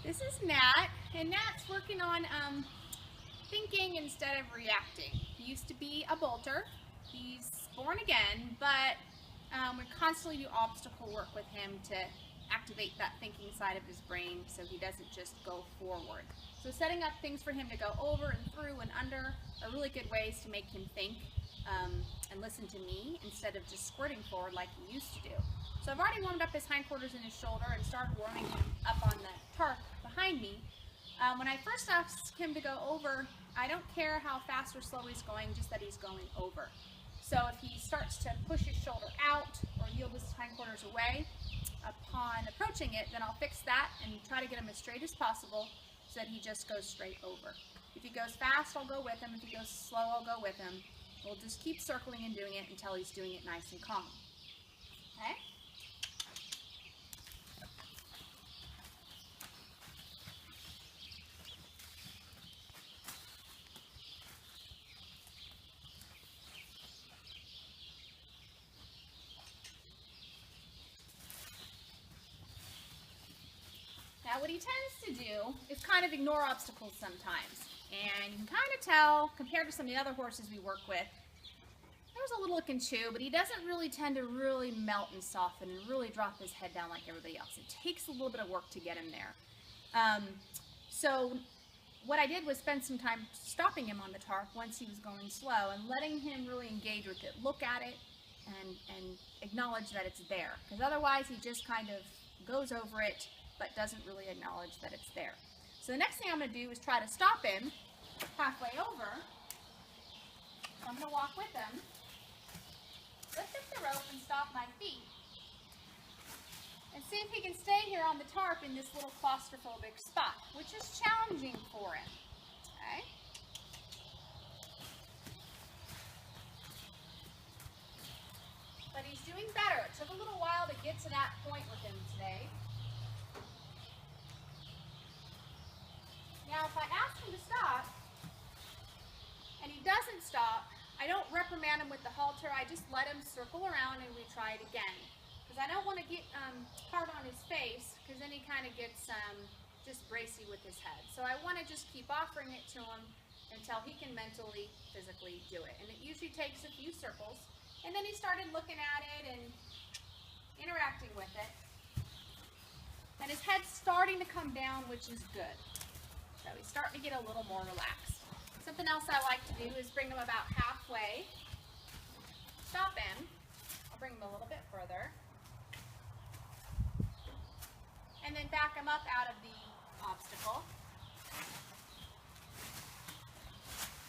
This is Nat, and Nat's working on thinking instead of reacting. He used to be a bolter. He's born again, but we constantly do obstacle work with him to activate that thinking side of his brain so he doesn't just go forward. So setting up things for him to go over and through and under are really good ways to make him think and listen to me instead of just squirting forward like he used to do. So I've already warmed up his hindquarters and his shoulder and started warming him up on the tarp behind me. When I first ask him to go over, I don't care how fast or slow he's going, just that he's going over. So if he starts to push his shoulder out or yield his hindquarters away upon approaching it, then I'll fix that and try to get him as straight as possible so that he just goes straight over. If he goes fast, I'll go with him. If he goes slow, I'll go with him. We'll just keep circling and doing it until he's doing it nice and calm. Okay? Now what he tends to do is kind of ignore obstacles sometimes. And you can kind of tell, compared to some of the other horses we work with, there's a little lick and chew, but he doesn't really tend to really melt and soften and really drop his head down like everybody else. It takes a little bit of work to get him there. So what I did was spend some time stopping him on the tarp once he was going slow and letting him really engage with it, look at it, and acknowledge that it's there. Because otherwise he just kind of goes over it, but doesn't really acknowledge that it's there. So the next thing I'm going to do is try to stop him halfway over. So I'm going to walk with him, lift up the rope and stop my feet, and see if he can stay here on the tarp in this little claustrophobic spot, which is challenging for him. Okay? But he's doing better. It took a little while to get to that point with him today. Now, if I ask him to stop, and he doesn't stop, I don't reprimand him with the halter. I just let him circle around and we try it again. Because I don't want to get hard on his face, because then he kind of gets just bracy with his head. So I want to just keep offering it to him until he can mentally, physically do it. And it usually takes a few circles. And then he started looking at it and interacting with it. And his head's starting to come down, which is good. So he's starting to get a little more relaxed. Something else I like to do is bring him about halfway, stop him, I'll bring him a little bit further, and then back him up out of the obstacle.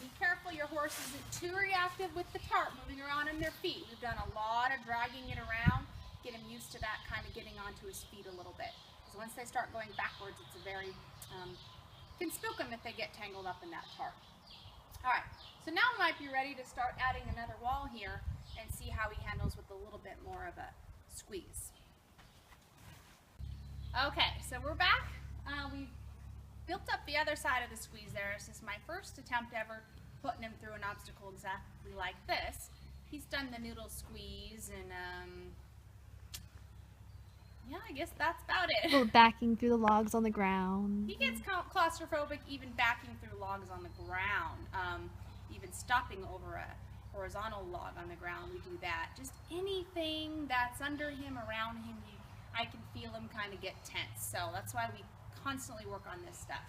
Be careful your horse isn't too reactive with the tarp moving around in their feet. We've done a lot of dragging it around, get him used to that, kind of getting onto his feet a little bit. Because once they start going backwards, it's a very can spook them if they get tangled up in that tarp. Alright, so now we might be ready to start adding another wall here and see how he handles with a little bit more of a squeeze. Okay, so we're back. We built up the other side of the squeeze there. This is my first attempt ever putting him through an obstacle exactly like this. He's done the noodle squeeze and yeah, I guess that's about it. Or backing through the logs on the ground. He gets claustrophobic even backing through logs on the ground. Even stopping over a horizontal log on the ground, we do that. Just anything that's under him, around him, I can feel him kind of get tense. So that's why we constantly work on this stuff.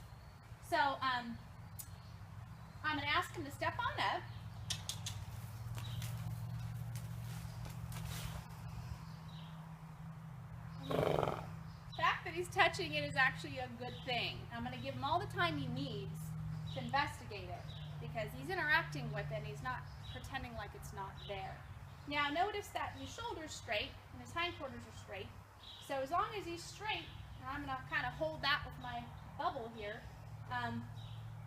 So I'm going to ask him to step on up. The fact that he's touching it is actually a good thing. I'm going to give him all the time he needs to investigate it because he's interacting with it and he's not pretending like it's not there. Now notice that his shoulder's straight and his hindquarters are straight. So as long as he's straight, and I'm going to kind of hold that with my bubble here,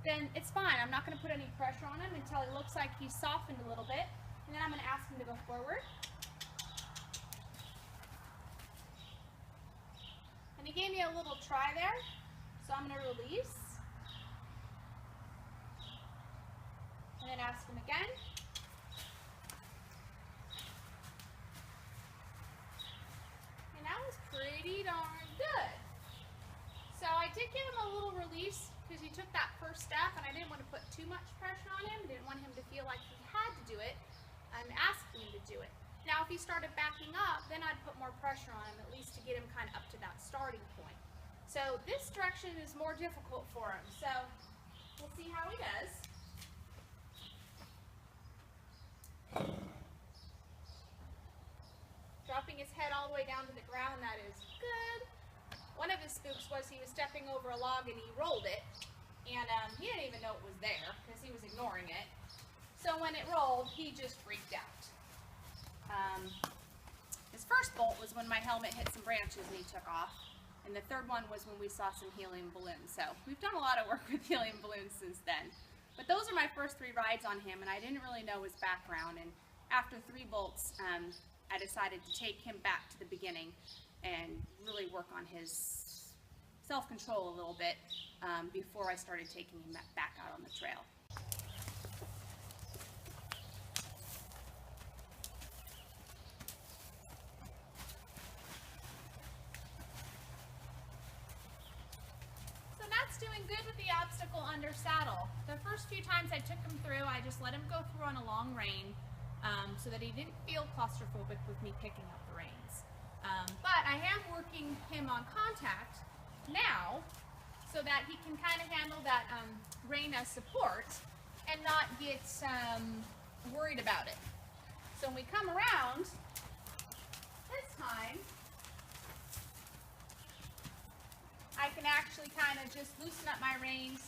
then it's fine. I'm not going to put any pressure on him until he looks like he's softened a little bit. And then I'm going to ask him to go forward. And he gave me a little try there, so I'm going to release. And then ask him again. And that was pretty darn good. So I did did give him a little release because he took that first step, and I didn't want to put too much pressure on him. Didn't want him to feel like he had to do it. I'm asking him to do it. Now, if he started backing up, then I'd put more pressure on him, at least to get him kind of up to that starting point. So this direction is more difficult for him. So we'll see how he does. Dropping his head all the way down to the ground, that is good. One of his spooks was he was stepping over a log and he rolled it. And he didn't even know it was there because he was ignoring it. So when it rolled, he just freaked out. His first bolt was when my helmet hit some branches and he took off. And the third one was when we saw some helium balloons. So we've done a lot of work with helium balloons since then. But those are my first 3 rides on him, and I didn't really know his background. And after 3 bolts, I decided to take him back to the beginning and really work on his self-control a little bit before I started taking him back out on the trail. Doing good with the obstacle under saddle. The first few times I took him through, I just let him go through on a long rein so that he didn't feel claustrophobic with me picking up the reins. But I am working him on contact now so that he can kind of handle that rein as support and not get worried about it. So when we come around this time, I can actually kind of just loosen up my reins,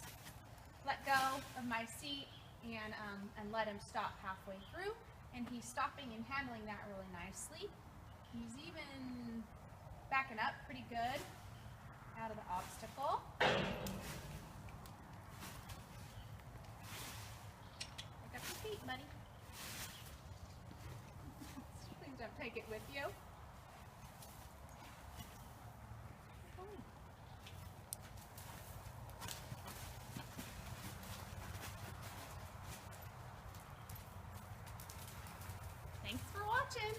let go of my seat, and let him stop halfway through. And he's stopping and handling that really nicely. He's even backing up pretty good out of the obstacle. Pick up your feet, buddy. Please don't take it with you. Thanks for watching.